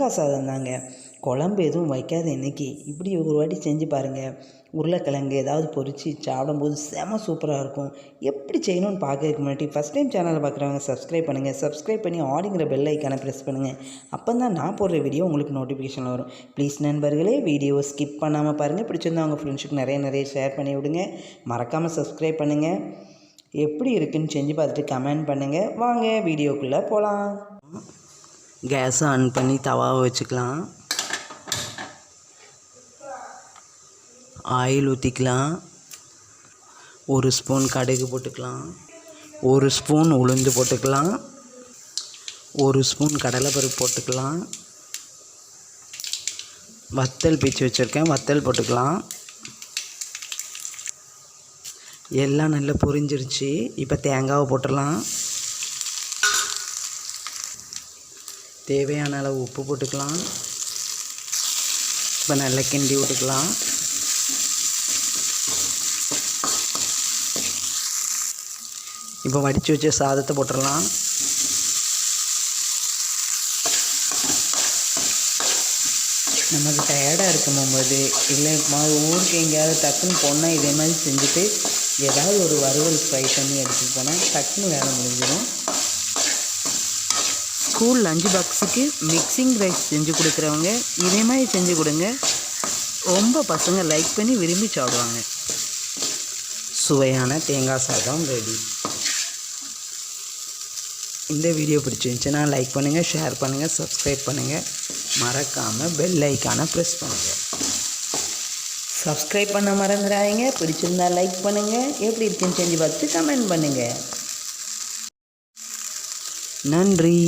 தேங்காய் சாதம் தாங்க. குழம்பு எதுவும் வைக்காத இன்றைக்கி இப்படி ஒரு வாட்டி செஞ்சு பாருங்கள். உருளைக்கிழங்கு ஏதாவது பொரித்து சாப்பிடும்போது செம சூப்பராக இருக்கும். எப்படி செய்யணும்னு பார்க்கறதுக்கு முன்னாடி ஃபஸ்ட் டைம் சேனலை பார்க்குறவங்க சப்ஸ்கிரைப் பண்ணுங்கள். சப்ஸ்கிரைப் பண்ணி ஆளுங்கிற பெல் ஐக்கானை ப்ரெஸ் பண்ணுங்கள். அப்போ தான் நான் போடுற வீடியோ உங்களுக்கு நோட்டிஃபிகேஷன் வரும். ப்ளீஸ் நண்பர்களே, வீடியோ ஸ்கிப் பண்ணாமல் பாருங்கள். பிடிச்சிருந்தா அவங்க ஃப்ரெண்ட்ஸுக்கு நிறைய ஷேர் பண்ணி விடுங்க. மறக்காமல் சப்ஸ்கிரைப் பண்ணுங்கள். எப்படி இருக்குன்னு செஞ்சு பார்த்துட்டு கமெண்ட் பண்ணுங்கள். வாங்க வீடியோக்குள்ளே போகலாம். கேஸை ஆன் பண்ணி தவாவை வச்சுக்கலாம். ஆயில் ஊற்றிக்கலாம். 1 ஸ்பூன் கடுகு போட்டுக்கலாம். 1 ஸ்பூன் உளுந்து போட்டுக்கலாம். 1 ஸ்பூன் கடலைப்பருப்பு போட்டுக்கலாம். வத்தல் பிச்சு வச்சுருக்கேன், வத்தல் போட்டுக்கலாம். எல்லாம் நல்லா பொரிஞ்சிருச்சு. இப்போ தேங்காவை போட்டுடலாம். தேவையான அளவு உப்பு போட்டுக்கலாம். இப்போ நல்லா கிண்டி விட்டுக்கலாம். இப்போ வடித்து வச்ச சாதத்தை போட்டுடலாம். நமக்கு டயர்டாக இருக்கும்போது இல்லை ஊருக்கு எங்கேயாவது டக்குன்னு போனால் இதே மாதிரி செஞ்சுட்டு ஏதாவது ஒரு வறுவல் ஃப்ரை பண்ணி எடுத்துகிட்டு போனால் டக்குன்னு வேலை முடிஞ்சிடும். ஸ்கூல் லஞ்ச் பாக்ஸுக்கு மிக்சிங் ரைஸ் செஞ்சு கொடுக்குறவங்க இதே மாதிரி செஞ்சு கொடுங்க. ரொம்ப பசங்க லைக் பண்ணி விரும்பி சாப்பிடுவாங்க. சுவையான தேங்காய் சாதம் ரெடி. இந்த வீடியோ பிடிச்சிருந்துச்சுன்னா லைக் பண்ணுங்கள், ஷேர் பண்ணுங்கள், சப்ஸ்கிரைப் பண்ணுங்கள். மறக்காமல் பெல் ஐக்கானை ப்ரெஸ் பண்ணுங்கள். சப்ஸ்கிரைப் பண்ண மறந்துடாதீங்க. பிடிச்சிருந்தா லைக் பண்ணுங்கள். எப்படி இருக்குன்னு செஞ்சு பார்த்துட்டு கமெண்ட் பண்ணுங்கள். நன்றி.